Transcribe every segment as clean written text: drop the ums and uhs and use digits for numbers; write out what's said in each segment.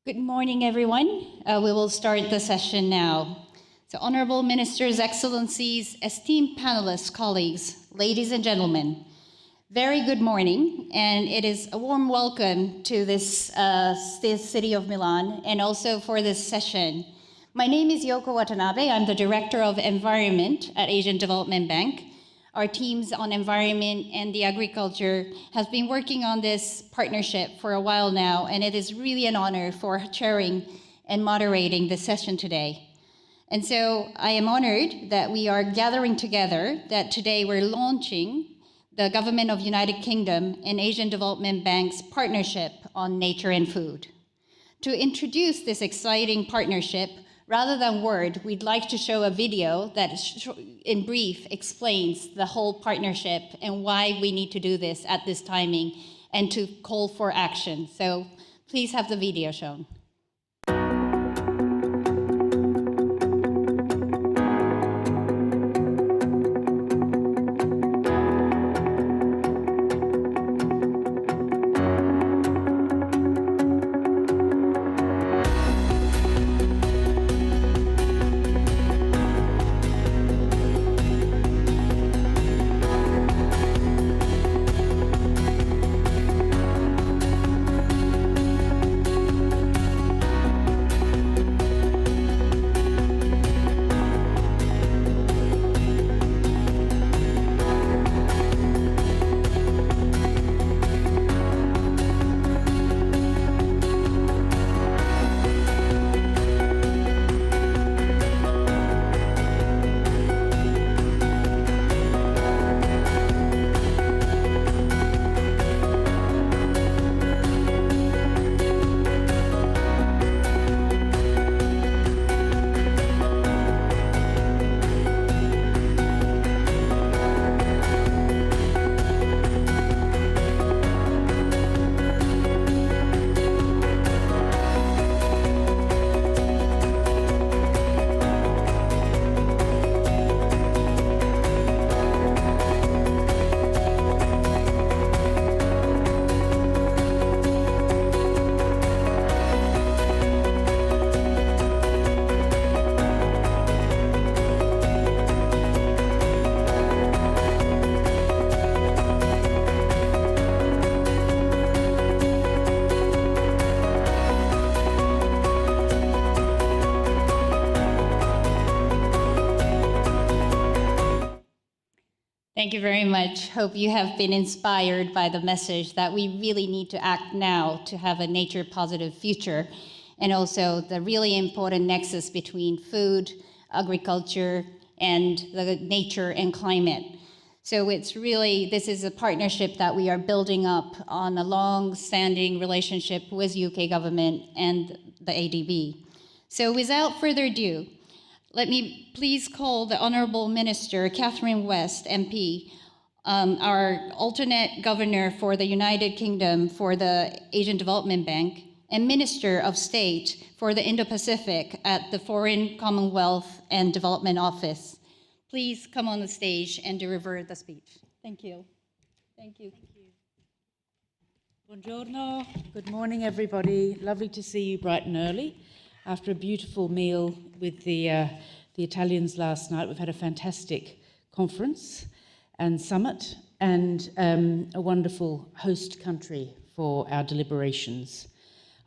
Good morning, everyone. We will start the session now. So, Honorable Ministers, Excellencies, esteemed panelists, colleagues, ladies and gentlemen, very good morning, and it is a warm welcome to this city of Milan and also for this session. My name is Yoko Watanabe. I'm the Director of Environment at Asian Development Bank. Our teams on environment and the agriculture have been working on this partnership for a while now, and it is really an honor for chairing and moderating this session today. And so I am honored that we are gathering together, that today we're launching the Government of United Kingdom and Asian Development Bank's partnership on nature and food. To introduce this exciting partnership, rather than word, we'd like to show a video that, in brief, explains the whole partnership and why we need to do this at this timing and to call for action. So please have the video shown. Thank you very much. Hope you have been inspired by the message that we really need to act now to have a nature-positive future, and also the really important nexus between food, agriculture, and the nature and climate. So it's really, this is a partnership that we are building up on a long-standing relationship with UK government and the ADB. So without further ado, let me please call the Honourable Minister, Catherine West, MP, our alternate governor for the United Kingdom for the Asian Development Bank, and Minister of State for the Indo-Pacific at the Foreign, Commonwealth and Development Office. Please come on the stage and deliver the speech. Thank you. Thank you. Thank you. Buongiorno. Good morning, everybody. Lovely to see you bright and early. After a beautiful meal with the Italians last night, we've had a fantastic conference and summit and a wonderful host country for our deliberations.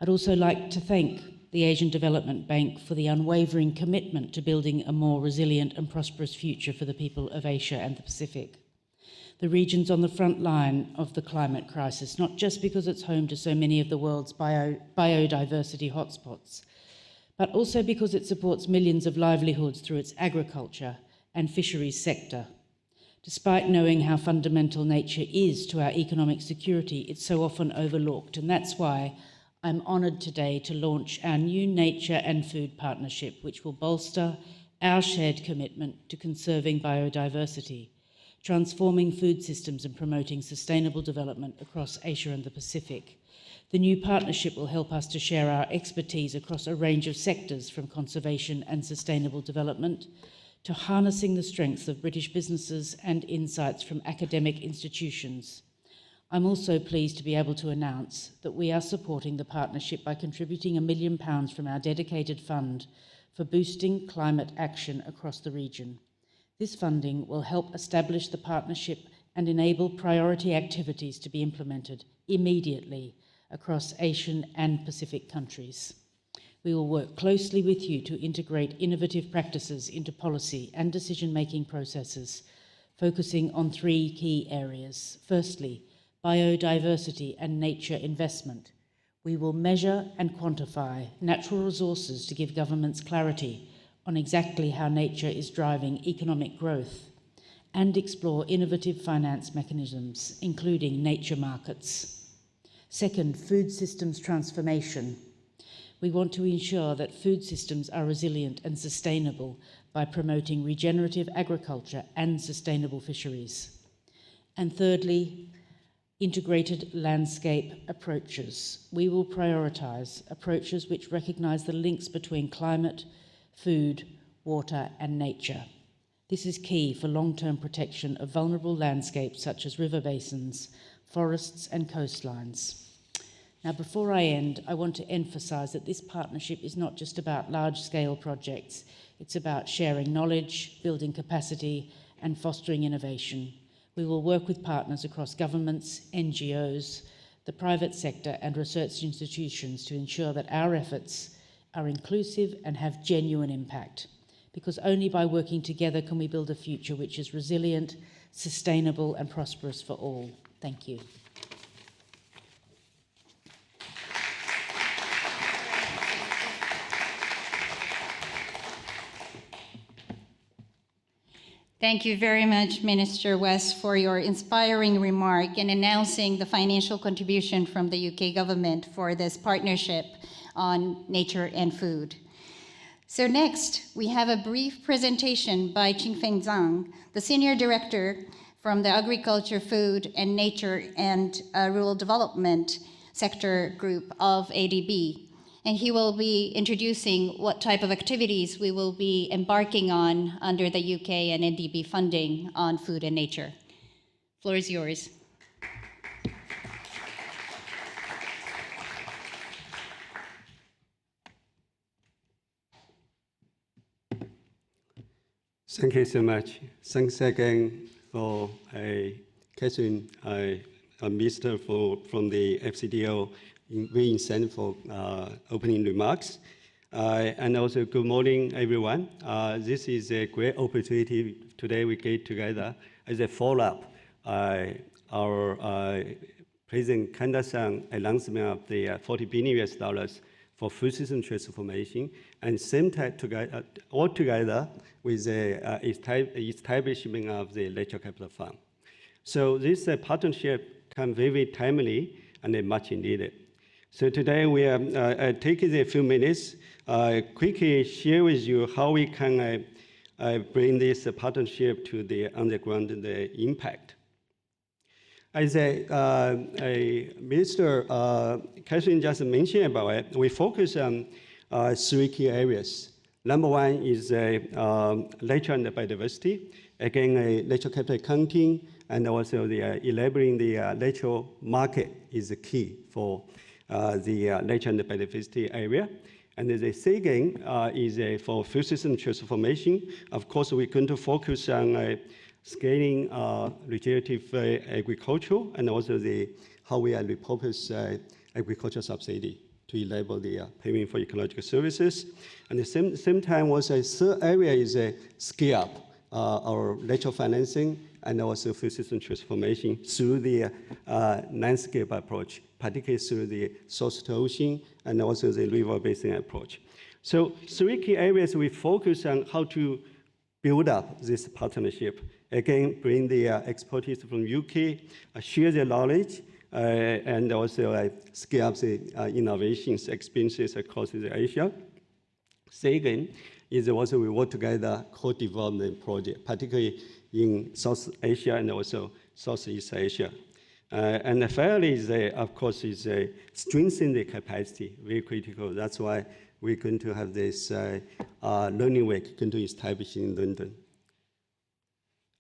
I'd also like to thank the Asian Development Bank for the unwavering commitment to building a more resilient and prosperous future for the people of Asia and the Pacific. The region's on the front line of the climate crisis, not just because it's home to so many of the world's biodiversity hotspots, but also because it supports millions of livelihoods through its agriculture and fisheries sector. Despite knowing how fundamental nature is to our economic security, it's so often overlooked, and that's why I'm honoured today to launch our new Nature and Food Partnership, which will bolster our shared commitment to conserving biodiversity, transforming food systems and promoting sustainable development across Asia and the Pacific. The new partnership will help us to share our expertise across a range of sectors, from conservation and sustainable development to harnessing the strengths of British businesses and insights from academic institutions. I'm also pleased to be able to announce that we are supporting the partnership by contributing £1 million from our dedicated fund for boosting climate action across the region. This funding will help establish the partnership and enable priority activities to be implemented immediately across Asian and Pacific countries. We will work closely with you to integrate innovative practices into policy and decision-making processes, focusing on 3 key areas. Firstly, biodiversity and nature investment. We will measure and quantify natural resources to give governments clarity on exactly how nature is driving economic growth and explore innovative finance mechanisms, including nature markets. Second, food systems transformation. We want to ensure that food systems are resilient and sustainable by promoting regenerative agriculture and sustainable fisheries. And thirdly, integrated landscape approaches. We will prioritise approaches which recognise the links between climate, food, water and nature. This is key for long-term protection of vulnerable landscapes such as river basins, forests and coastlines. Now, before I end, I want to emphasise that this partnership is not just about large-scale projects. It's about sharing knowledge, building capacity and fostering innovation. We will work with partners across governments, NGOs, the private sector and research institutions to ensure that our efforts are inclusive and have genuine impact, because only by working together can we build a future which is resilient, sustainable and prosperous for all. Thank you. Thank you very much, Minister West, for your inspiring remark and announcing the financial contribution from the UK government for this partnership on nature and food. So next, we have a brief presentation by Qingfeng Zhang, the Senior Director from the Agriculture, Food and Nature and Rural Development Sector Group of ADB. And he will be introducing what type of activities we will be embarking on under the UK and ADB funding on food and nature. Floor is yours. Thank you so much. Thanks again for Catherine, a minister from the FCDO, very incentive for opening remarks. And also good morning, everyone. This is a great opportunity today we get together as a follow-up. Our President Kanda-san announcement of the $40 billion for food system transformation, and same time together, all together with the establishment of the Nature Capital Fund. So this partnership can very timely and much needed. So today we are taking a few minutes, quickly share with you how we can bring this partnership to the underground, the impact. As a minister, Catherine just mentioned about it, we focus on 3 key areas. Number 1 is nature and biodiversity. Again, nature capital accounting and also the elaborating the natural market is the key for the nature and biodiversity area. And the second is for food system transformation. Of course, we're going to focus on scaling regenerative agriculture and also how we repurpose agricultural subsidy to enable the payment for ecological services. And at the same time, also a third area is scale up our natural financing and also food system transformation through the landscape approach, particularly through the source to ocean and also the river basin approach. So 3 key areas we focus on how to build up this partnership. Again, bring the expertise from UK, share their knowledge, and also scale up the innovations, experiences across Asia. Second is also we work together co-development project, particularly in South Asia and also Southeast Asia. And thirdly is, of course, is strengthen the capacity, very critical. That's why we're going to have this learning week going to establish in London.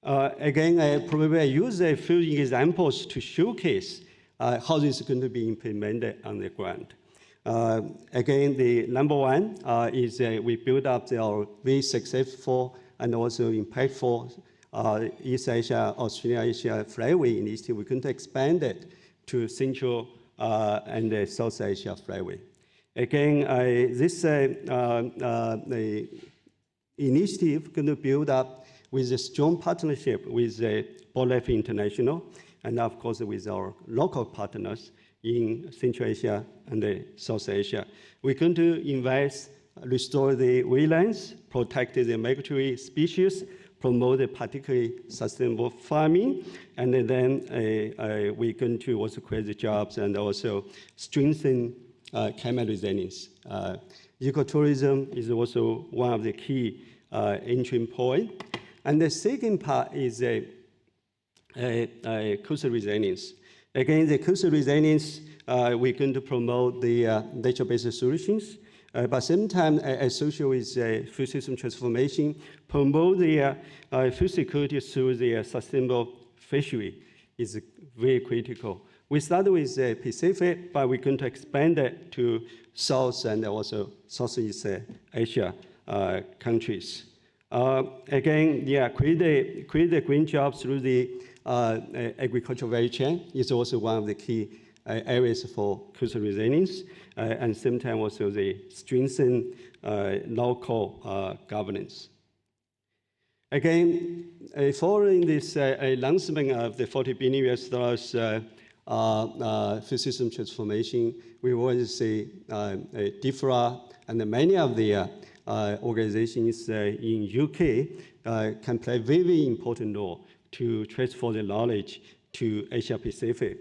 Again, I probably use a few examples to showcase how this is going to be implemented on the ground. Again, the number one is we build up our very successful and also impactful East Asia, Australia Asia Flyway initiative. We're going to expand it to Central and South Asia Flyway. Again, this the initiative going to build up with a strong partnership with BOLEF International and of course with our local partners in Central Asia and South Asia. We're going to invest, restore the wetlands, protect the migratory species, promote particularly sustainable farming, and then we're going to also create the jobs and also strengthen climate resilience. Ecotourism is also one of the key entry points. And the second part is coastal resilience. Again, the coastal resilience, we're going to promote the nature-based solutions, but sometimes associated with food system transformation, promote the food security through the sustainable fishery is very critical. We started with the Pacific, but we're going to expand it to South and also Southeast Asia countries. Again, create the green jobs through the agricultural value chain is also one of the key areas for coastal resilience, and sometimes also the strengthen local governance. Again, following this announcement of the $40 billion food system transformation, we want to see DIFRA and many of the organizations in UK can play a very important role to transfer the knowledge to Asia Pacific.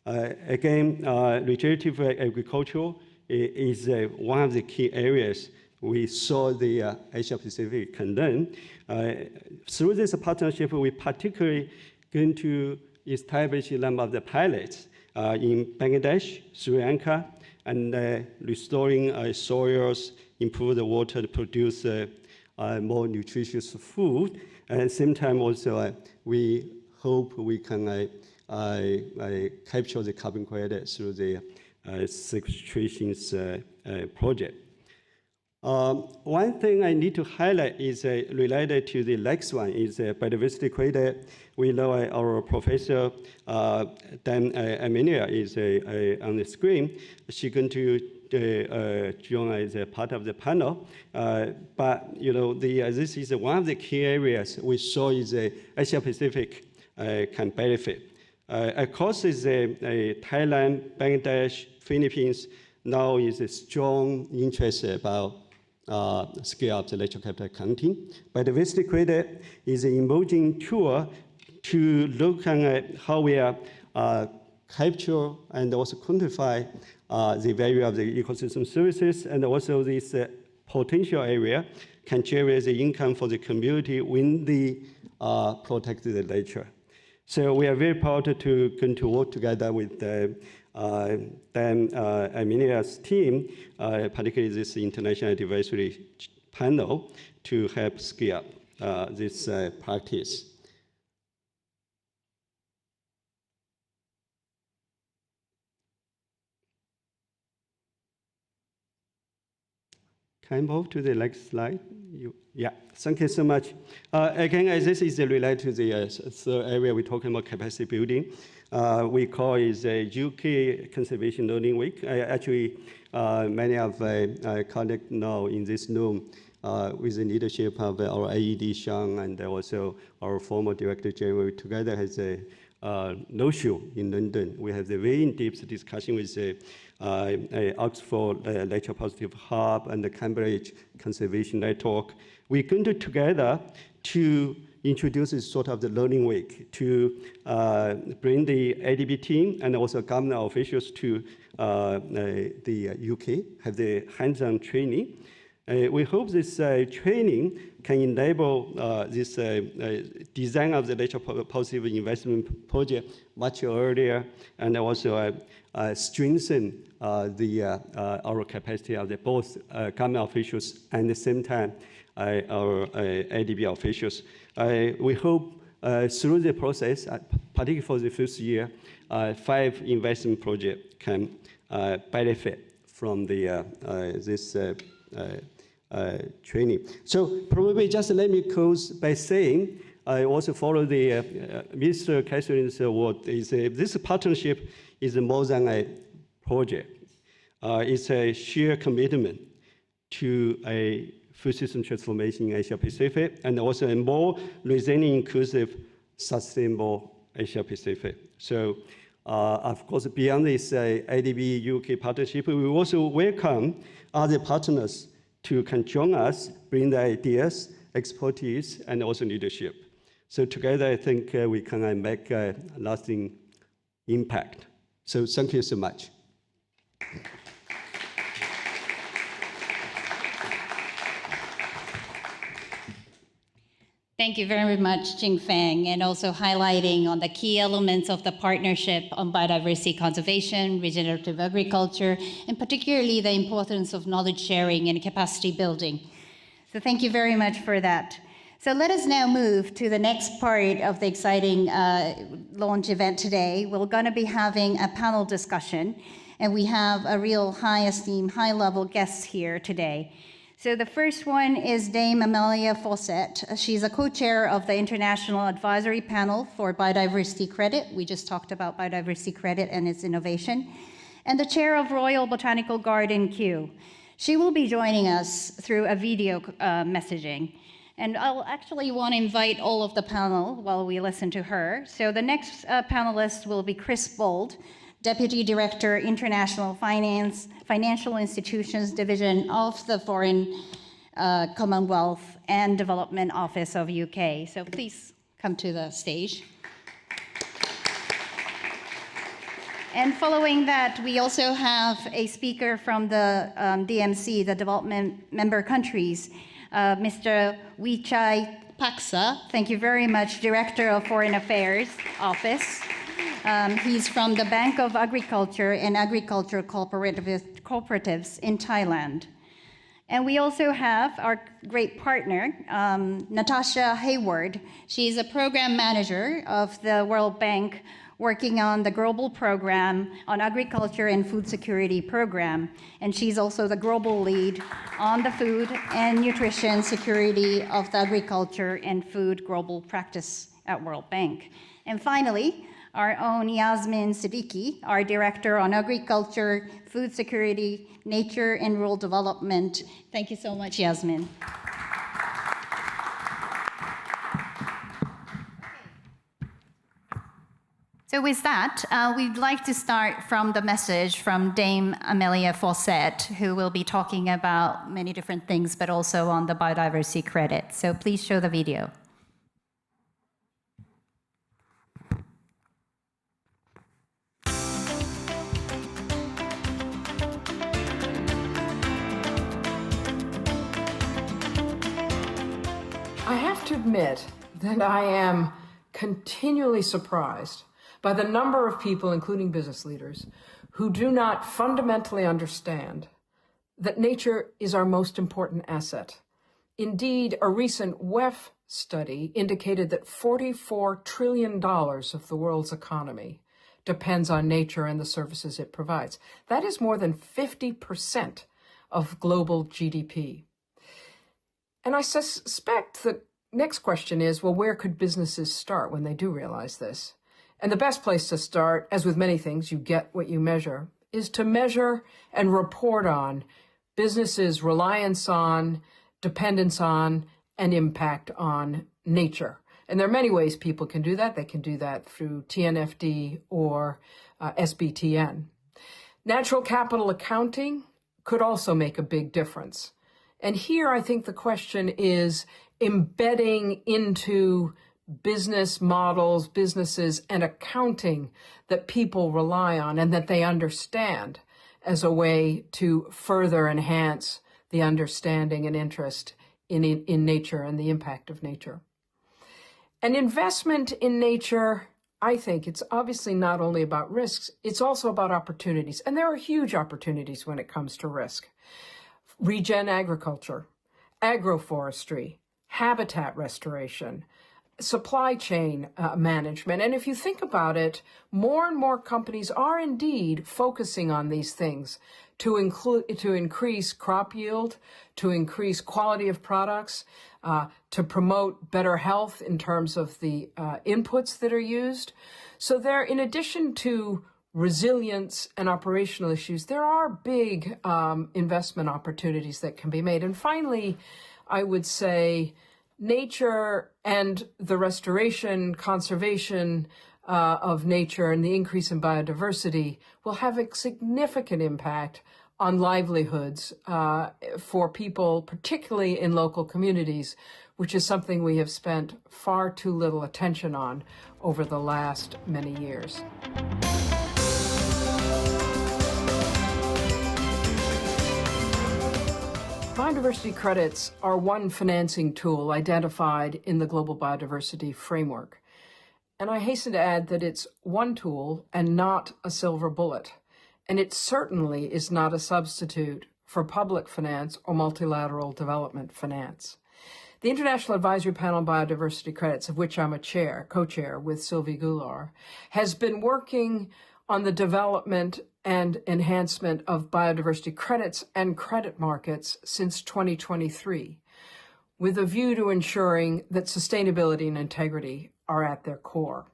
Again, regenerative agriculture is one of the key areas we saw the Asia Pacific can learn. Through this partnership, we particularly going to establish a number of the pilots in Bangladesh, Sri Lanka, and restoring soils, improve the water to produce more nutritious food. And at the same time, also, we hope we can capture the carbon credit through the sequestration project. One thing I need to highlight is related to the next one is biodiversity credit. We know our professor, Dan Armenia, is on the screen. She's going to join as a part of the panel. But this is one of the key areas we saw is Asia Pacific can benefit. Of course, is Thailand, Bangladesh, Philippines now is a strong interest about scale up the natural capital accounting. Biodiversity credit is an emerging tool to look at how we capture and also quantify the value of the ecosystem services, and also this potential area can generate the income for the community when they protect the nature. So we are very proud to work together with Dan Armenia's team, particularly this international advisory panel, to help scale up this practice. Can I move to the next slide? Yeah, thank you so much. Again, this is related to the third area we're talking about capacity building. We call it the UK Conservation Learning Week. Actually, many of my colleagues now in this room, with the leadership of our AED, Sean, and also our former Director General, together has a no-show in London. We have a very in-depth discussion with the Oxford Nature Positive Hub and the Cambridge Conservation Network. We're going to together to introduce this sort of the learning week to bring the ADB team and also government officials to the UK, have the hands-on training. We hope this training can enable this design of the nature positive investment project much earlier, and also strengthen our capacity of both government officials and at the same time our ADB officials. We hope through the process, particularly for the first year, 5 investment projects can benefit from this training. So probably just let me close by saying, I also follow the Mr. Catherine's word. This partnership is more than a project. It's a shared commitment to a food system transformation in Asia Pacific, and also a more resilient, inclusive, sustainable Asia Pacific. So, of course, beyond this ADB UK partnership, we also welcome other partners to can join us, bring the ideas, expertise, and also leadership. So together, I think we can make a lasting impact. So thank you so much. Thank you very much, Jing Feng, and also highlighting on the key elements of the partnership on biodiversity conservation, regenerative agriculture, and particularly the importance of knowledge sharing and capacity building. So thank you very much for that. So let us now move to the next part of the exciting launch event today. We're going to be having a panel discussion, and we have a real high-esteemed, high-level guests here today. So the first one is Dame Amelia Fawcett. She's a co-chair of the International Advisory Panel for Biodiversity Credit. We just talked about biodiversity credit and its innovation. And the chair of Royal Botanical Garden Kew. She will be joining us through a video messaging. And I'll actually want to invite all of the panel while we listen to her. So the next panelist will be Chris Bold, Deputy Director, International Financial Institutions Division of the Foreign Commonwealth and Development Office of UK. So please come to the stage. And following that, we also have a speaker from the DMC, the development member countries, Mr. Wichai Paksa. Thank you very much, Director of Foreign Affairs Office. He's from the Bank of Agriculture and Agriculture Cooperatives in Thailand. And we also have our great partner, Natasha Hayward. She's a program manager of the World Bank working on the global program on agriculture and food security program. And she's also the global lead on the food and nutrition security of the agriculture and food global practice at World Bank. And finally, our own Yasmin Siddiqui, our Director on Agriculture, Food Security, Nature and Rural Development. Thank you so much, Yasmin. So with that, we'd like to start from the message from Dame Amelia Fawcett, who will be talking about many different things, but also on the biodiversity credit. So please show the video. I have to admit that I am continually surprised by the number of people, including business leaders, who do not fundamentally understand that nature is our most important asset. Indeed, a recent WEF study indicated that $44 trillion of the world's economy depends on nature and the services it provides. That is more than 50% of global GDP. And I suspect the next question is, well, where could businesses start when they do realize this? And the best place to start, as with many things, you get what you measure, is to measure and report on businesses' reliance on, dependence on, and impact on nature. And there are many ways people can do that. They can do that through TNFD or SBTN. Natural capital accounting could also make a big difference. And here I think the question is embedding into business models, businesses, and accounting that people rely on and that they understand as a way to further enhance the understanding and interest in nature and the impact of nature. An investment in nature, I think it's obviously not only about risks, it's also about opportunities. And there are huge opportunities when it comes to risk. Regen agriculture, agroforestry, habitat restoration, supply chain management. And if you think about it, more and more companies are indeed focusing on these things to increase crop yield, to increase quality of products, to promote better health in terms of the inputs that are used. So there, in addition to resilience and operational issues, there are big investment opportunities that can be made. And finally, I would say nature and the restoration, conservation of nature and the increase in biodiversity will have a significant impact on livelihoods for people, particularly in local communities, which is something we have spent far too little attention on over the last many years. Biodiversity credits are one financing tool identified in the Global Biodiversity Framework. And I hasten to add that it's one tool and not a silver bullet. And it certainly is not a substitute for public finance or multilateral development finance. The International Advisory Panel on Biodiversity Credits, of which I'm a co-chair with Sylvie Goulart, has been working on the development and enhancement of biodiversity credits and credit markets since 2023, with a view to ensuring that sustainability and integrity are at their core.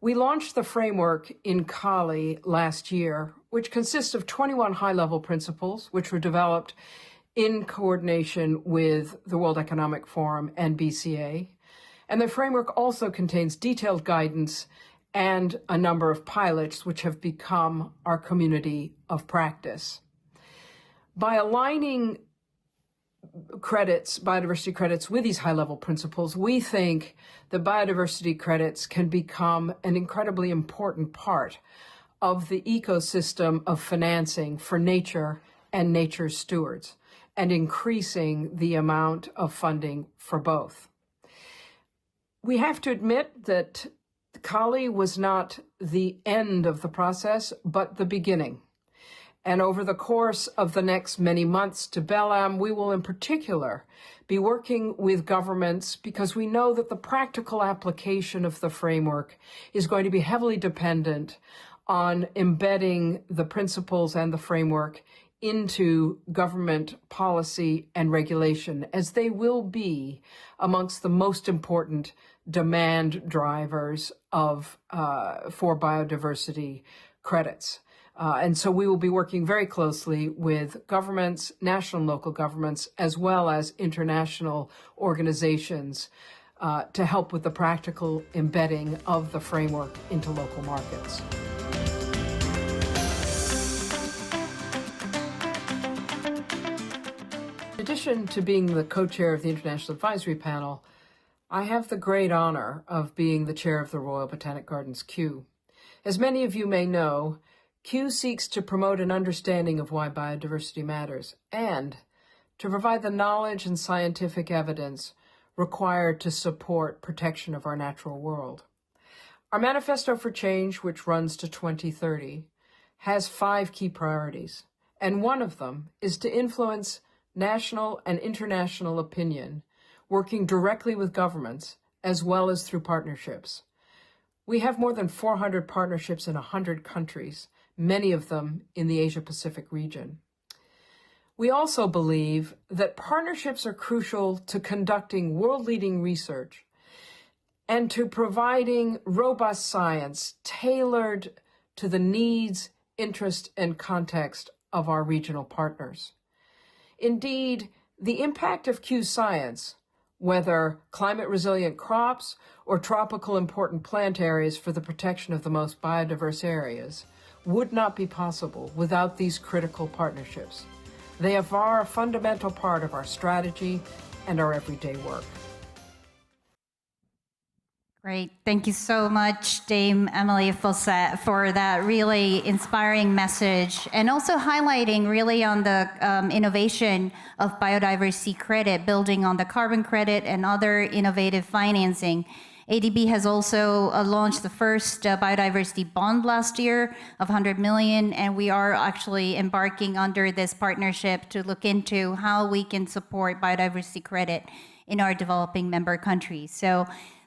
We launched the framework in Cali last year, which consists of 21 high-level principles, which were developed in coordination with the World Economic Forum and BCA. And the framework also contains detailed guidance and a number of pilots which have become our community of practice. By aligning biodiversity credits with these high-level principles, we think that biodiversity credits can become an incredibly important part of the ecosystem of financing for nature and nature stewards, and increasing the amount of funding for both. We have to admit that Cali was not the end of the process, but the beginning. And over the course of the next many months to Belém, we will in particular be working with governments because we know that the practical application of the framework is going to be heavily dependent on embedding the principles and the framework into government policy and regulation, as they will be amongst the most important demand drivers for biodiversity credits. And so we will be working very closely with governments, national and local governments, as well as international organizations to help with the practical embedding of the framework into local markets. In addition to being the co-chair of the International Advisory Panel, I have the great honor of being the chair of the Royal Botanic Gardens Kew. As many of you may know, Kew seeks to promote an understanding of why biodiversity matters and to provide the knowledge and scientific evidence required to support protection of our natural world. Our Manifesto for Change, which runs to 2030, has 5 key priorities, and one of them is to influence national and international opinion, working directly with governments as well as through partnerships. We have more than 400 partnerships in 100 countries, many of them in the Asia-Pacific region. We also believe that partnerships are crucial to conducting world-leading research and to providing robust science tailored to the needs, interest, and context of our regional partners. Indeed, the impact of Kew science, whether climate-resilient crops or tropical important plant areas for the protection of the most biodiverse areas, would not be possible without these critical partnerships. They are a fundamental part of our strategy and our everyday work. Great. Thank you so much, Dame Emily Fawcett, for that really inspiring message, and also highlighting really on the innovation of biodiversity credit, building on the carbon credit and other innovative financing. ADB has also launched the first biodiversity bond last year of 100 million, and we are actually embarking under this partnership to look into how we can support biodiversity credit in our developing member countries. So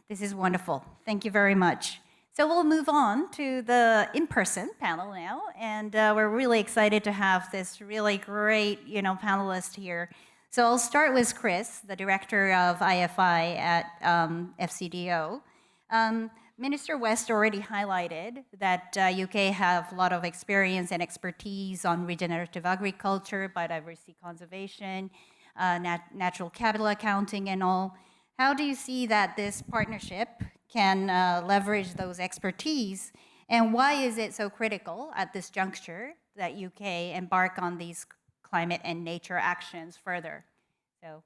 This is wonderful. Thank you very much. So we'll move on to the in-person panel now, and we're really excited to have this really great, panelist here. So I'll start with Chris, the director of IFI at FCDO. Minister West already highlighted that UK have a lot of experience and expertise on regenerative agriculture, biodiversity conservation, natural capital accounting and all. How do you see that this partnership can leverage those expertise, and why is it so critical at this juncture that UK embark on these climate and nature actions further? So.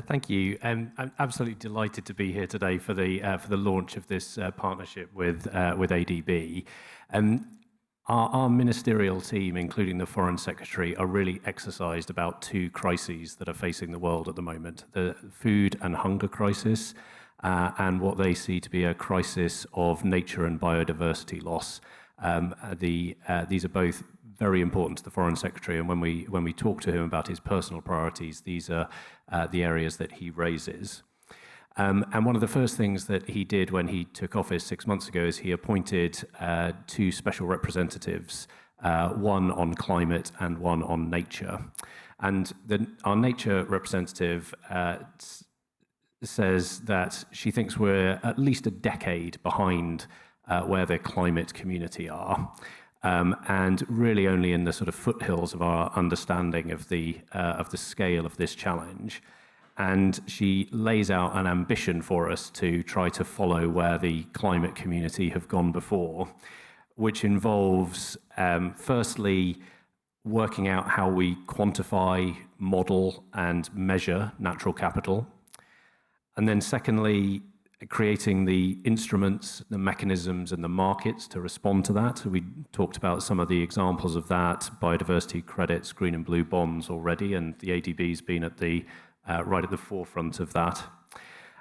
Thank you. I'm absolutely delighted to be here today for the launch of this partnership with ADB. Our ministerial team, including the Foreign Secretary, are really exercised about two crises that are facing the world at the moment: the food and hunger crisis, and what they see to be a crisis of nature and biodiversity loss. These are both very important to the Foreign Secretary, and when we talk to him about his personal priorities, these are the areas that he raises. And one of the first things that he did when he took office 6 months ago is he appointed two special representatives, one on climate and one on nature. And our nature representative says that she thinks we're at least a decade behind where the climate community are. And really only in the sort of foothills of our understanding of the scale of this challenge. And she lays out an ambition for us to try to follow where the climate community have gone before, which involves, firstly, working out how we quantify, model, and measure natural capital. And then secondly, creating the instruments, the mechanisms, and the markets to respond to that. So we talked about some of the examples of that: biodiversity credits, green and blue bonds already, and the ADB's been at right at the forefront of that.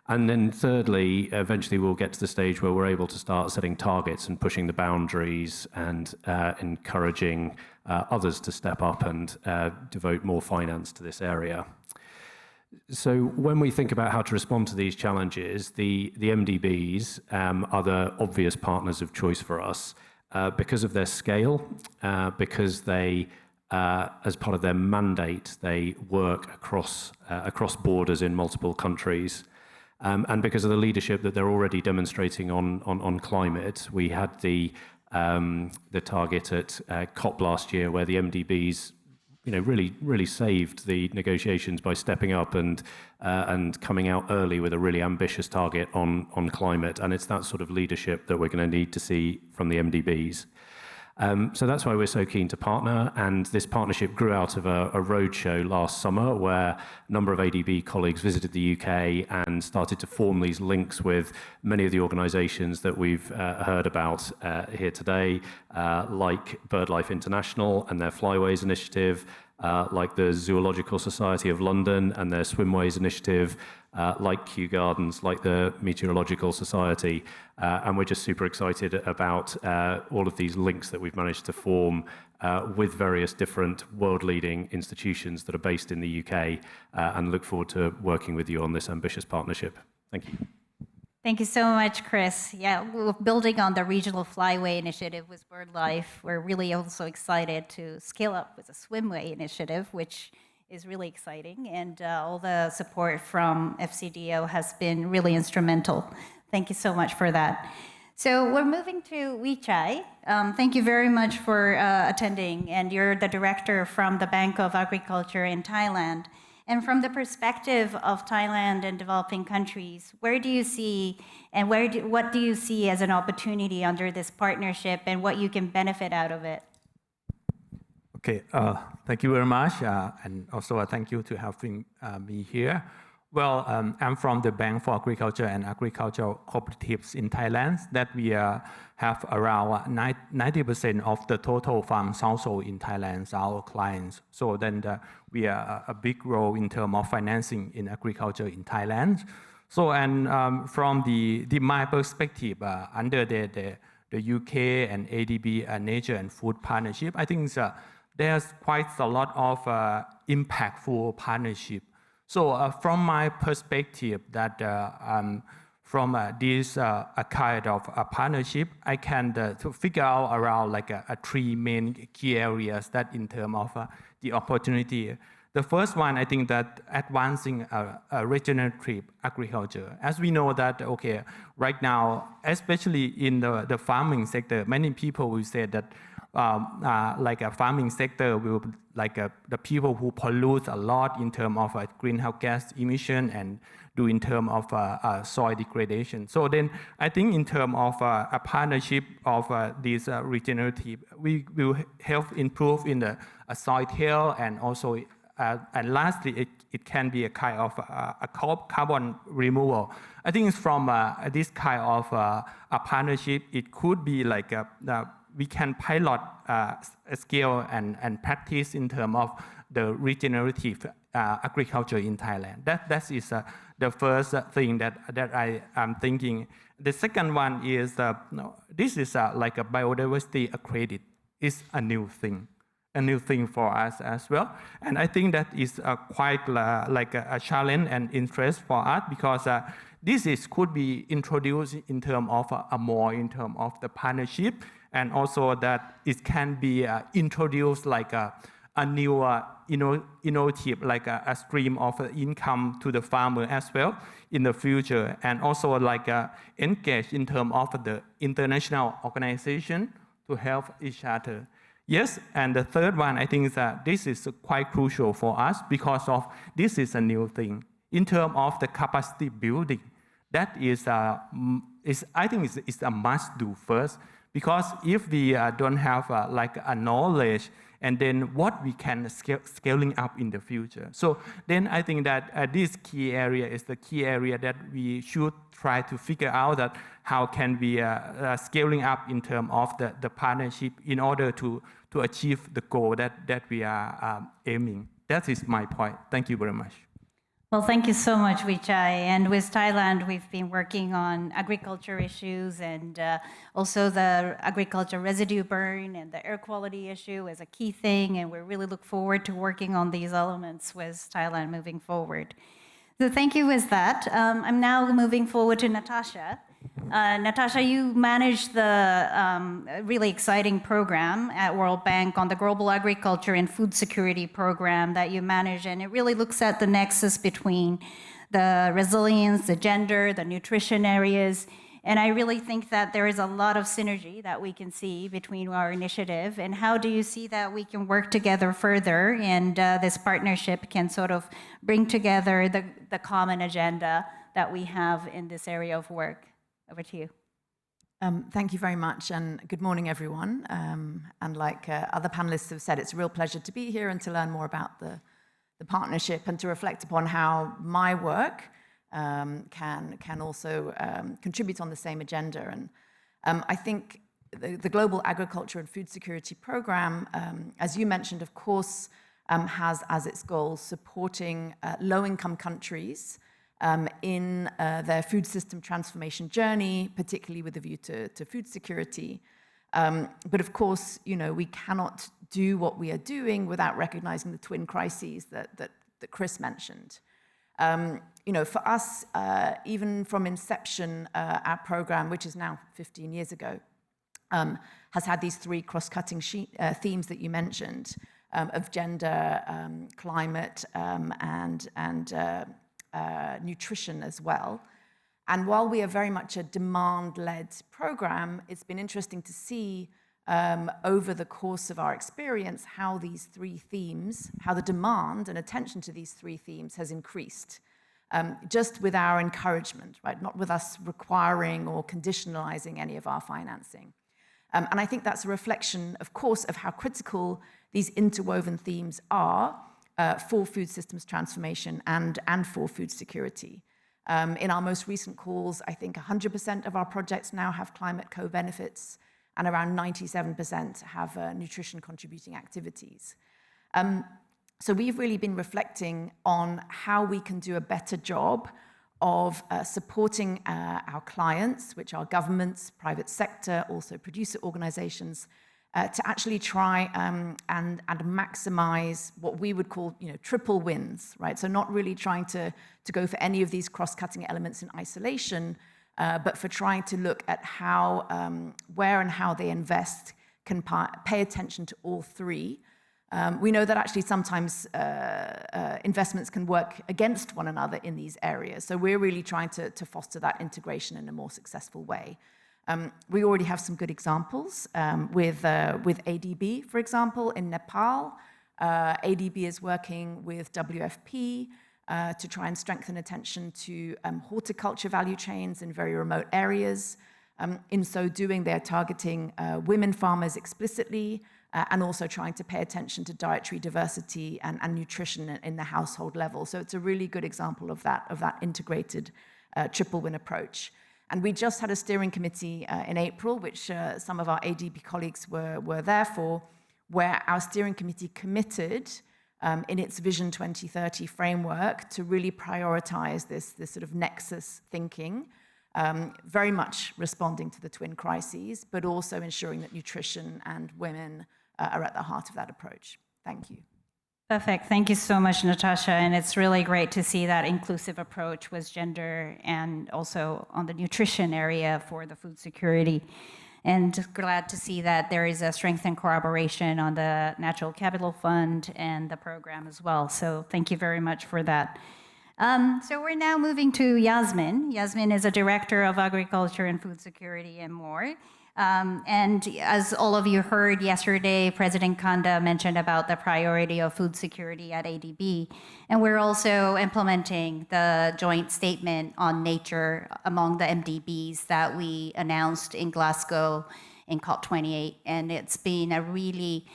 And then thirdly, eventually we'll get to the stage where we're able to start setting targets and pushing the boundaries and encouraging others to step up and devote more finance to this area. So when we think about how to respond to these challenges, the MDBs are the obvious partners of choice for us because of their scale, because they, as part of their mandate, they work across borders in multiple countries, and because of the leadership that they're already demonstrating on climate. We had the target at COP last year, where the MDBs really saved the negotiations by stepping up and coming out early with a really ambitious target on climate. And it's that sort of leadership that we're going to need to see from the MDBs. So that's why we're so keen to partner. And this partnership grew out of a roadshow last summer where a number of ADB colleagues visited the UK and started to form these links with many of the organisations that we've heard about here today, like BirdLife International and their Flyways initiative, like the Zoological Society of London and their Swimways initiative, like Kew Gardens, like the Meteorological Society. And we're just super excited about all of these links that we've managed to form with various different world-leading institutions that are based in the UK, and look forward to working with you on this ambitious partnership. Thank you. Thank you so much, Chris. Yeah, we're building on the regional flyway initiative with BirdLife. We're really also excited to scale up with the swimway initiative, which is really exciting. And all the support from FCDO has been really instrumental. Thank you so much for that. So we're moving to Wichai. Thank you very much for attending. And you're the director from the Bank of Agriculture in Thailand. And from the perspective of Thailand and developing countries, where do you see and what do you see as an opportunity under this partnership, and what you can benefit out of it? Okay, thank you very much, and also thank you to having me here. Well, I'm from the Bank for Agriculture and Agricultural Cooperatives in Thailand. That we have around 90% of the total farms household in Thailand are our clients. So then we are a big role in terms of financing in agriculture in Thailand. So and from my perspective, under the UK and ADB Nature and Food Partnership, I think there's quite a lot of impactful partnership. So from my perspective, that from this a kind of a partnership, I can to figure out around like three main key areas that in terms of the opportunity. The first one, I think that advancing a regenerative agriculture. As we know that, okay, right now, especially in the farming sector, many people will say that like a farming sector will like the people who pollute a lot in terms of greenhouse gas emission and do in terms of soil degradation. So then I think in terms of a partnership of these regenerative, we will help improve in the soil health and also and lastly, it can be a kind of a carbon removal. I think it's from this kind of a partnership, it could be like we can pilot a scale and practice in terms of the regenerative agriculture in Thailand. That is the first thing that I am thinking. The second one is this is like a biodiversity credit. It's a new thing for us as well. And I think that is quite like a challenge and interest for us because this could be introduced in terms of more in terms of the partnership, and also that it can be introduced like a new innovative, like a stream of income to the farmer as well in the future, and also like engage in terms of the international organization to help each other. Yes, and the third one, I think that this is quite crucial for us because of this is a new thing. In terms of the capacity building, that is I think it's a must do first, because if we don't have like a knowledge, and then what we can scaling up in the future. So then I think that this key area is the key area that we should try to figure out that how can we scaling up in terms of the partnership in order to achieve the goal that we are aiming. That is my point. Thank you very much. Well, thank you so much, Vichai. And with Thailand, we've been working on agriculture issues and also the agriculture residue burn and the air quality issue as a key thing. And we really look forward to working on these elements with Thailand moving forward. So thank you with that. I'm now moving forward to Natasha. Natasha, you manage the really exciting program at World Bank on the Global Agriculture and Food Security Program that you manage, and it really looks at the nexus between the resilience, the gender, the nutrition areas, and I really think that there is a lot of synergy that we can see between our initiative, and how do you see that we can work together further and this partnership can sort of bring together the common agenda that we have in this area of work? Over to you. Thank you very much, and good morning, everyone. And like other panelists have said, it's a real pleasure to be here and to learn more about the partnership and to reflect upon how my work can also contribute on the same agenda. And I think the Global Agriculture and Food Security Program, as you mentioned, of course, has as its goal supporting low-income countries in their food system transformation journey, particularly with a view to food security. But of course, we cannot do what we are doing without recognizing the twin crises that Chris mentioned. For us, even from inception, our program, which is now 15 years ago, has had these three cross-cutting themes that you mentioned of gender, climate, and nutrition as well. And while we are very much a demand-led program, it's been interesting to see over the course of our experience how these three themes, how the demand and attention to these three themes has increased, just with our encouragement, right? Not with us requiring or conditionalizing any of our financing. And I think that's a reflection, of course, of how critical these interwoven themes are for food systems transformation and for food security. In our most recent calls, I think 100% of our projects now have climate co-benefits, and around 97% have nutrition contributing activities. So we've really been reflecting on how we can do a better job of supporting our clients, which are governments, private sector, also producer organizations, to actually try and maximize what we would call triple wins, right? So not really trying to go for any of these cross-cutting elements in isolation, but for trying to look at how, where and how they invest can pay attention to all three. We know that actually sometimes investments can work against one another in these areas. So we're really trying to foster that integration in a more successful way. We already have some good examples with ADB, for example, in Nepal. ADB is working with WFP to try and strengthen attention to horticulture value chains in very remote areas. In so doing, they're targeting women farmers explicitly, and also trying to pay attention to dietary diversity and nutrition in the household level. So it's a really good example of that integrated triple win approach. And we just had a steering committee in April, which some of our ADB colleagues were there for, where our steering committee committed in its Vision 2030 framework to really prioritize this sort of nexus thinking, very much responding to the twin crises, but also ensuring that nutrition and women are at the heart of that approach. Thank you. Perfect. Thank you so much, Natasha. And it's really great to see that inclusive approach with gender and also on the nutrition area for the food security. And glad to see that there is a strengthened collaboration on the Natural Capital Fund and the program as well. So thank you very much for that. So we're now moving to Yasmin. Yasmin is a director of agriculture and food security and more. And as all of you heard yesterday, President Kanda mentioned about the priority of food security at ADB. And we're also implementing the joint statement on nature among the MDBs that we announced in Glasgow in COP28. And it's been a really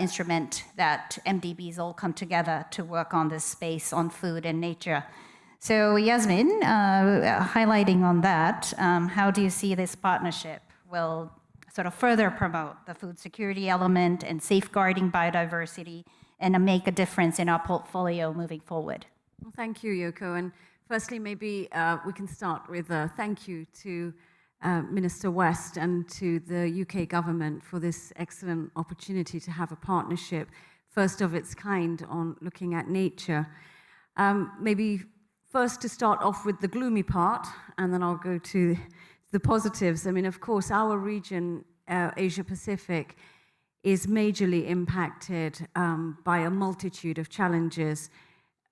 instrument that MDBs all come together to work on this space on food and nature. So Yasmin, highlighting on that, how do you see this partnership will sort of further promote the food security element and safeguarding biodiversity and make a difference in our portfolio moving forward? Well, thank you, Yoko. And firstly, maybe we can start with a thank you to Minister West and to the UK government for this excellent opportunity to have a partnership, first of its kind, on looking at nature. Maybe first to start off with the gloomy part, and then I'll go to the positives. I mean, of course, our region, Asia Pacific, is majorly impacted by a multitude of challenges,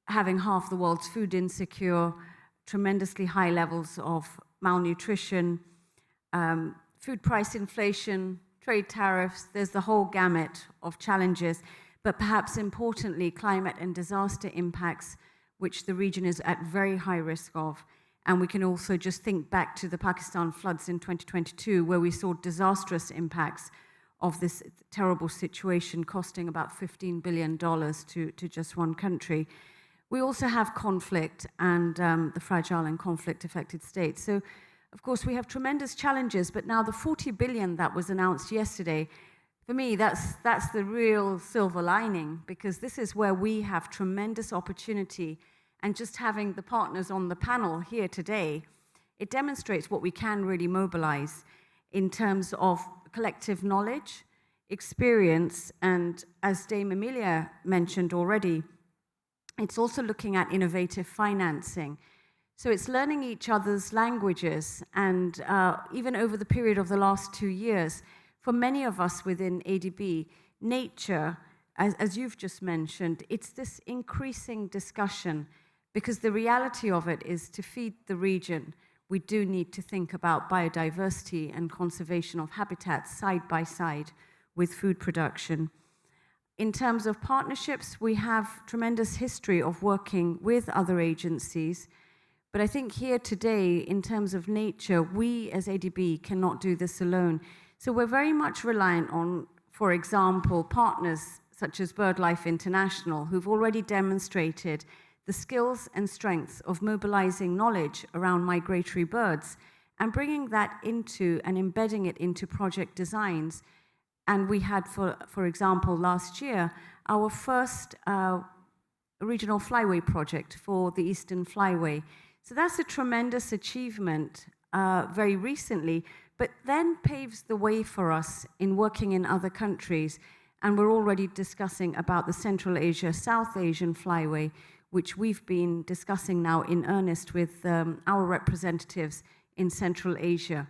having half the world's food insecure, tremendously high levels of malnutrition, food price inflation, trade tariffs. There's the whole gamut of challenges, but perhaps importantly, climate and disaster impacts, which the region is at very high risk of. And we can also just think back to the Pakistan floods in 2022, where we saw disastrous impacts of this terrible situation, costing about $15 billion to just one country. We also have conflict and the fragile and conflict-affected states. So, of course, we have tremendous challenges, but now the 40 billion that was announced yesterday, for me, that's the real silver lining, because this is where we have tremendous opportunity. And just having the partners on the panel here today, it demonstrates what we can really mobilize in terms of collective knowledge, experience, and as Dame Emilia mentioned already, it's also looking at innovative financing. So it's learning each other's languages, and even over the period of the last 2 years, for many of us within ADB, nature, as you've just mentioned, it's this increasing discussion. Because the reality of it is, to feed the region, we do need to think about biodiversity and conservation of habitats side by side with food production. In terms of partnerships, we have tremendous history of working with other agencies. But I think here today, in terms of nature, we as ADB cannot do this alone. So we're very much reliant on, for example, partners such as BirdLife International, who've already demonstrated the skills and strengths of mobilizing knowledge around migratory birds and bringing that into and embedding it into project designs. And we had, for example, last year, our first regional flyway project for the Eastern Flyway. So that's a tremendous achievement very recently, but then paves the way for us in working in other countries. And we're already discussing about the Central Asia, South Asian Flyway, which we've been discussing now in earnest with our representatives in Central Asia.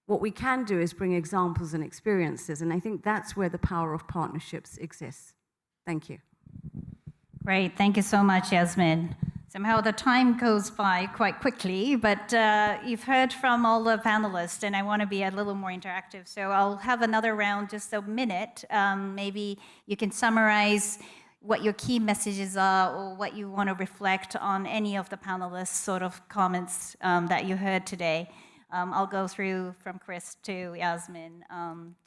What we can do is bring examples and experiences, and I think that's where the power of partnerships exists. Thank you. Great, thank you so much, Yasmin. Somehow the time goes by quite quickly, but you've heard from all the panelists, and I want to be a little more interactive, so I'll have another round, just a minute. Maybe you can summarize what your key messages are, or what you want to reflect on any of the panelists' sort of comments that you heard today. I'll go through from Chris to Yasmin,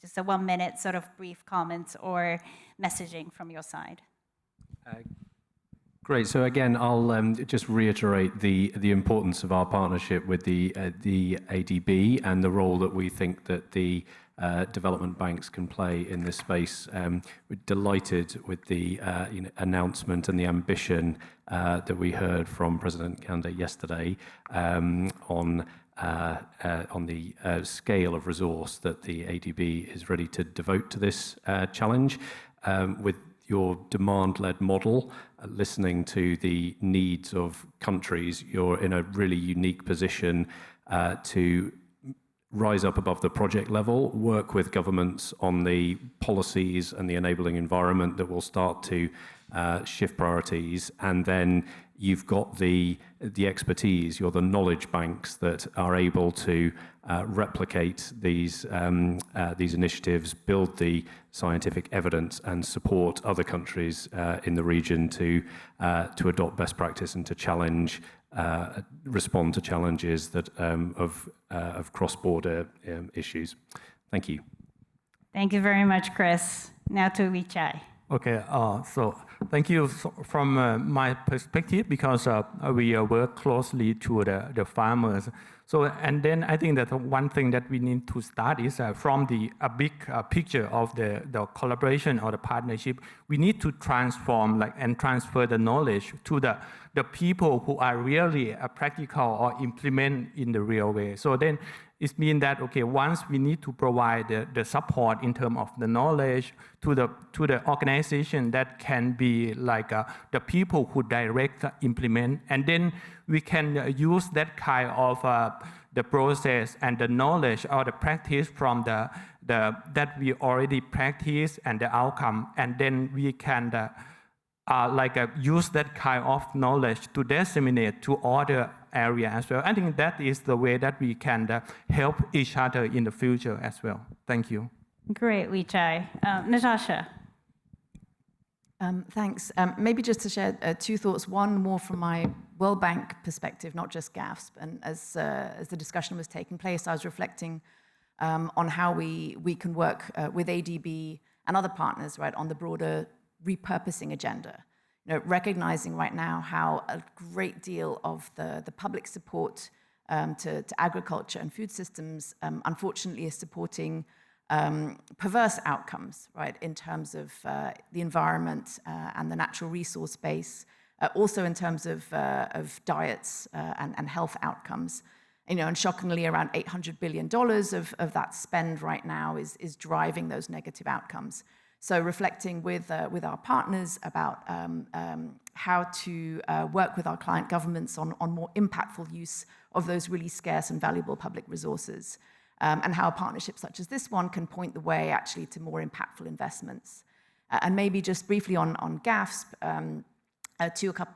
just a 1 minute sort of brief comments or messaging from your side. Great. So again, I'll just reiterate the importance of our partnership with the ADB and the role that we think that the development banks can play in this space. We're delighted with the announcement and the ambition that we heard from President Kanda yesterday on the scale of resource that the ADB is ready to devote to this challenge. With your demand-led model, listening to the needs of countries, you're in a really unique position to rise up above the project level, work with governments on the policies and the enabling environment that will start to shift priorities, and then you've got the expertise, you're the knowledge banks that are able to replicate these initiatives, build the scientific evidence, and support other countries in the region to adopt best practice and to challenge, respond to challenges that of cross-border issues. Thank you. Thank you very much, Chris. Now to Vichai. Okay, so thank you from my perspective, because we work closely to the farmers. So, and then I think that one thing that we need to start is from the big picture of the collaboration or the partnership. We need to transform and transfer the knowledge to the people who are really practical or implement in the real way. So then it means that, okay, once we need to provide the support in terms of the knowledge to the organization that can be like the people who direct implement, and then we can use that kind of the process and the knowledge or the practice from the that we already practice and the outcome, and then we can use that kind of knowledge to disseminate to other areas as well. I think that is the way that we can help each other in the future as well. Thank you. Great, Vichai. Natasha. Thanks. Maybe just to share two thoughts. One more from my World Bank perspective, not just GAFSP. And as the discussion was taking place, I was reflecting on how we can work with ADB and other partners, right, on the broader repurposing agenda. You know, recognizing right now how a great deal of the public support to agriculture and food systems, unfortunately, is supporting perverse outcomes, right, in terms of the environment and the natural resource base, also in terms of diets and health outcomes. You know, and shockingly, around $800 billion of that spend right now is driving those negative outcomes. So reflecting with our partners about how to work with our client governments on more impactful use of those really scarce and valuable public resources, and how partnerships such as this one can point the way actually to more impactful investments. And maybe just briefly on GAFSP, a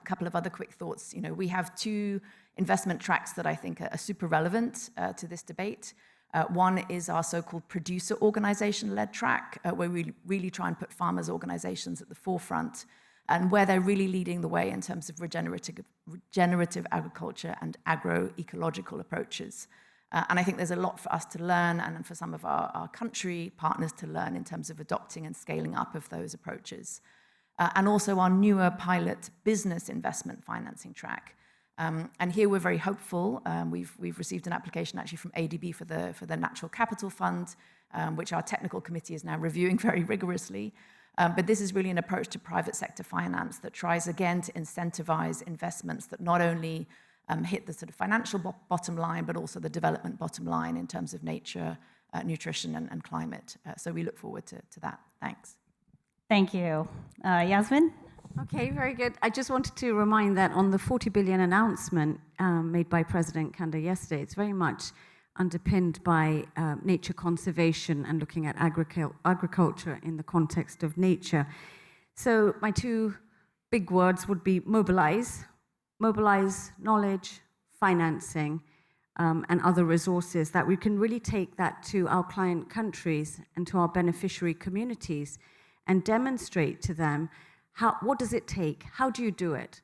couple of other quick thoughts. You know, we have two investment tracks that I think are super relevant to this debate. One is our so-called producer organization-led track, where we really try and put farmers' organizations at the forefront, and where they're really leading the way in terms of regenerative agriculture and agroecological approaches. And I think there's a lot for us to learn, and for some of our country partners to learn in terms of adopting and scaling up of those approaches. And also our newer pilot business investment financing track. And here we're very hopeful. We've received an application actually from ADB for the Natural Capital Fund, which our technical committee is now reviewing very rigorously. But this is really an approach to private sector finance that tries again to incentivize investments that not only hit the sort of financial bottom line, but also the development bottom line in terms of nature, nutrition, and climate. So we look forward to that. Thanks. Thank you. Yasmin? Okay, very good. I just wanted to remind that on the 40 billion announcement made by President Kanda yesterday, it's very much underpinned by nature conservation and looking at agriculture in the context of nature. So my two big words would be mobilize knowledge, financing, and other resources that we can really take that to our client countries and to our beneficiary communities and demonstrate to them what does it take? How do you do it?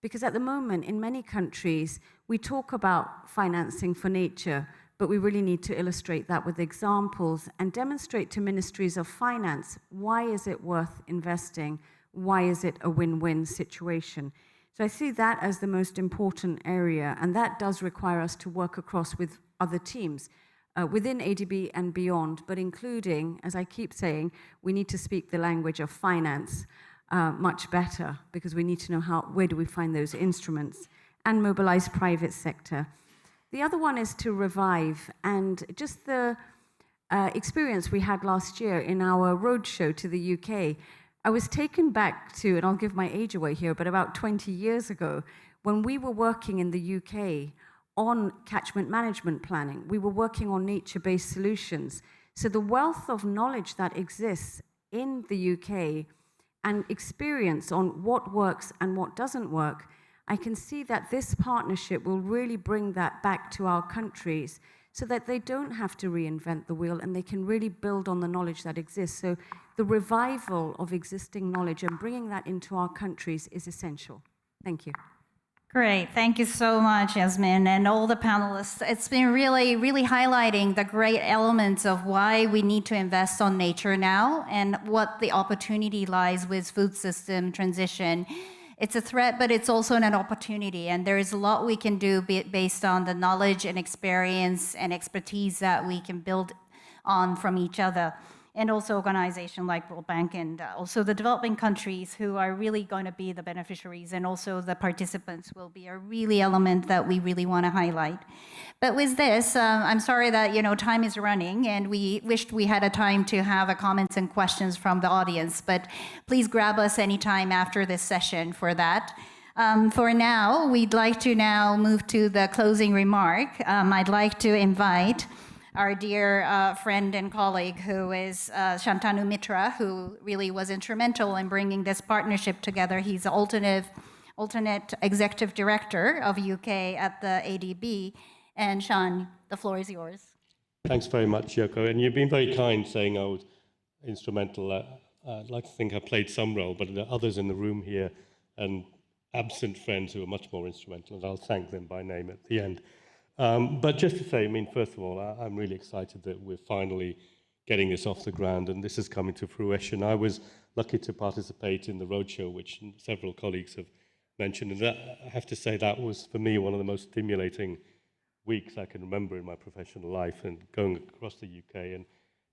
Because at the moment, in many countries, we talk about financing for nature, but we really need to illustrate that with examples and demonstrate to ministries of finance, why is it worth investing? Why is it a win-win situation? So I see that as the most important area, and that does require us to work across with other teams within ADB and beyond, but including, as I keep saying, we need to speak the language of finance much better, because we need to know where do we find those instruments, and mobilize private sector. The other one is to revive, and just the experience we had last year in our roadshow to the UK, I was taken back to, and I'll give my age away here, but about 20 years ago, when we were working in the UK on catchment management planning. We were working on nature-based solutions. So the wealth of knowledge that exists in the UK and experience on what works and what doesn't work, I can see that this partnership will really bring that back to our countries so that they don't have to reinvent the wheel and they can really build on the knowledge that exists. So the revival of existing knowledge and bringing that into our countries is essential. Thank you. Great. Thank you so much, Yasmin, and all the panelists. It's been really, really highlighting the great elements of why we need to invest on nature now and what the opportunity lies with food system transition. It's a threat, but it's also an opportunity, and there is a lot we can do based on the knowledge and experience and expertise that we can build on from each other. And also organizations like World Bank and also the developing countries who are really going to be the beneficiaries, and also the participants will be a really element that we really want to highlight. But with this, I'm sorry that time is running, and we wished we had a time to have a comments and questions from the audience, but please grab us anytime after this session for that. For now, we'd like to now move to the closing remark. I'd like to invite our dear friend and colleague, who is Shantanu Mitra, who really was instrumental in bringing this partnership together. He's the alternate executive director of UK at the ADB. And Shan, the floor is yours. Thanks very much, Yoko. And you've been very kind saying I was instrumental. I'd like to think I played some role, but there are others in the room here and absent friends who are much more instrumental, and I'll thank them by name at the end. But just to say, first of all, I'm really excited that we're finally getting this off the ground and this is coming to fruition. I was lucky to participate in the roadshow, which several colleagues have mentioned, and I have to say that was, for me, one of the most stimulating weeks I can remember in my professional life, and going across the UK, and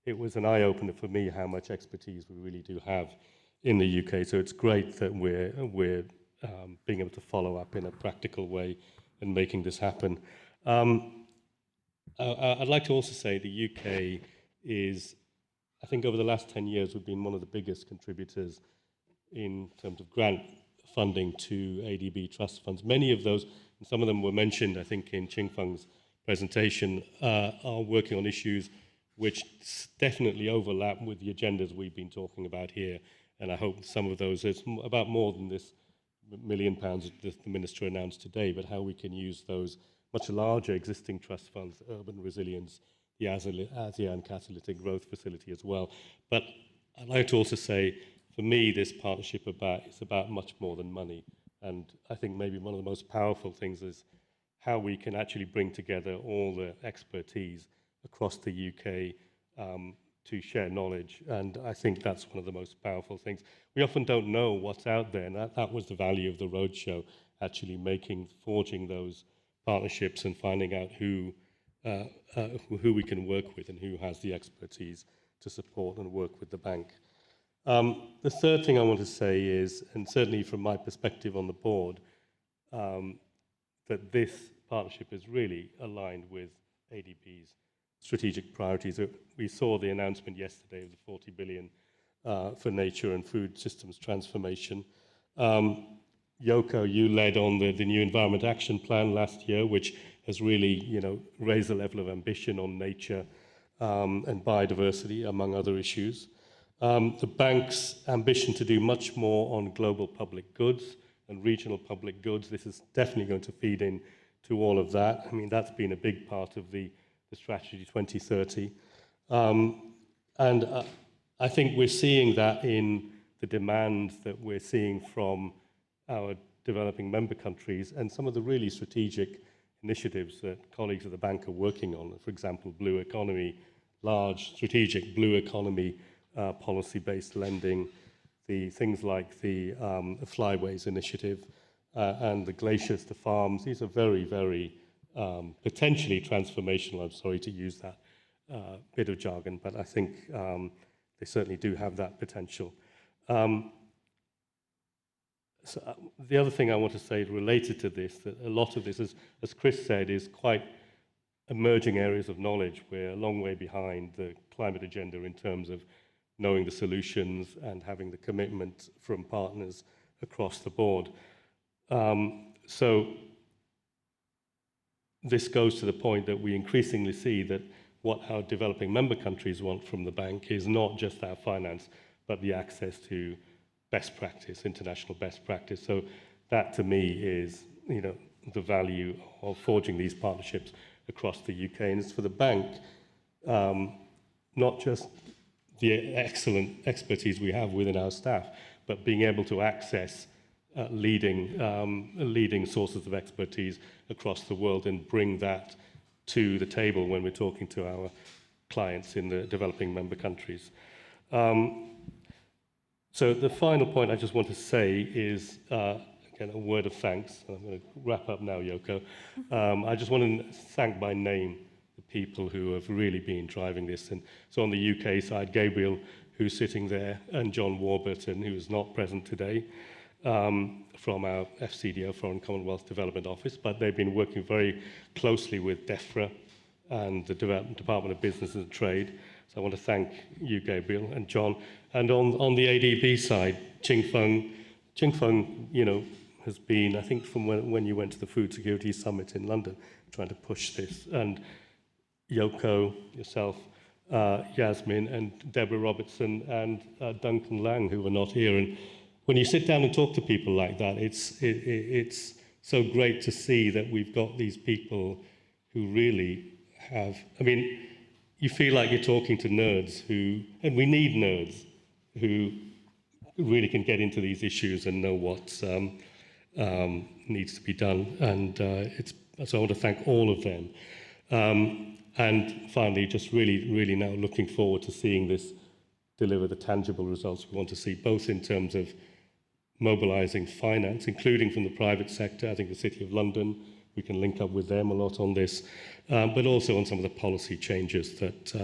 it was an eye-opener for me how much expertise we really do have in the UK. So it's great that we're being able to follow up in a practical way and making this happen. I'd like to also say the UK is, I think over the last 10 years, we've been one of the biggest contributors in terms of grant funding to ADB trust funds. Many of those, and some of them were mentioned, I think, in Ching Feng's presentation, are working on issues which definitely overlap with the agendas we've been talking about here. And I hope some of those, it's about more than this £1 million that the Minister announced today, but how we can use those much larger existing trust funds, urban resilience, the ASEAN Catalytic Growth Facility as well. But I'd like to also say, for me, this partnership is about much more than money. And I think maybe one of the most powerful things is how we can actually bring together all the expertise across the UK to share knowledge. And I think that's one of the most powerful things. We often don't know what's out there, and that was the value of the roadshow, actually forging those partnerships and finding out who we can work with and who has the expertise to support and work with the bank. The third thing I want to say is, and certainly from my perspective on the board, that this partnership is really aligned with ADB's strategic priorities. We saw the announcement yesterday of the 40 billion for nature and food systems transformation. Yoko, you led on the new Environment Action Plan last year, which has really, raised the level of ambition on nature and biodiversity, among other issues. The bank's ambition to do much more on global public goods and regional public goods, this is definitely going to feed in to all of that. I mean, that's been a big part of the strategy 2030. I think we're seeing that in the demand that we're seeing from our developing member countries and some of the really strategic initiatives that colleagues at the bank are working on. For example, blue economy, large strategic blue economy policy-based lending, the things like the Flyways initiative and the glaciers to farms. These are very, very potentially transformational. I'm sorry to use that bit of jargon, but I think they certainly do have that potential. So the other thing I want to say related to this, that a lot of this, as Chris said, is quite emerging areas of knowledge. We're a long way behind the climate agenda in terms of knowing the solutions and having the commitment from partners across the board. So this goes to the point that we increasingly see that what our developing member countries want from the bank is not just our finance, but the access to best practice, international best practice. So that to me is, the value of forging these partnerships across the UK. And it's for the bank, not just the excellent expertise we have within our staff, but being able to access leading sources of expertise across the world and bring that to the table when we're talking to our clients in the developing member countries. So the final point I just want to say is, again, a word of thanks. I'm going to wrap up now, Yoko. I just want to thank by name the people who have really been driving this. And so on the UK side, Gabriel, who's sitting there, and John Warburton, who is not present today, from our FCDO, Foreign Commonwealth Development Office, but they've been working very closely with DEFRA and the Department of Business and Trade. So I want to thank you, Gabriel, and John. And on the ADB side, Qingfeng, has been, I think, from when you went to the Food Security Summit in London, trying to push this. And Yoko, yourself, Yasmin, and Deborah Robertson, and Duncan Lang, who were not here. And when you sit down and talk to people like that, it's so great to see that we've got these people who really have, you feel like you're talking to nerds and we need nerds who really can get into these issues and know what needs to be done. And so I want to thank all of them. And finally, just really, really now looking forward to seeing this deliver the tangible results we want to see, both in terms of mobilizing finance, including from the private sector. I think the City of London, we can link up with them a lot on this, but also on some of the policy changes that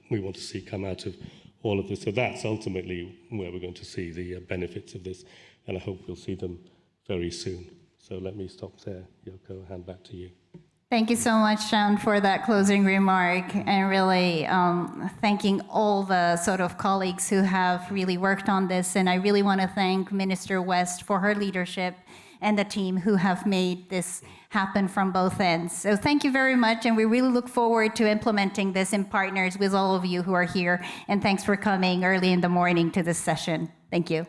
we want to see come out of all of this. So that's ultimately where we're going to see the benefits of this, and I hope we'll see them very soon. So let me stop there, Yoko, hand back to you. Thank you so much, Sean, for that closing remark, and really thanking all the sort of colleagues who have really worked on this. And I really want to thank Minister West for her leadership and the team who have made this happen from both ends. So thank you very much, and we really look forward to implementing this in partners with all of you who are here. And thanks for coming early in the morning to this session. Thank you.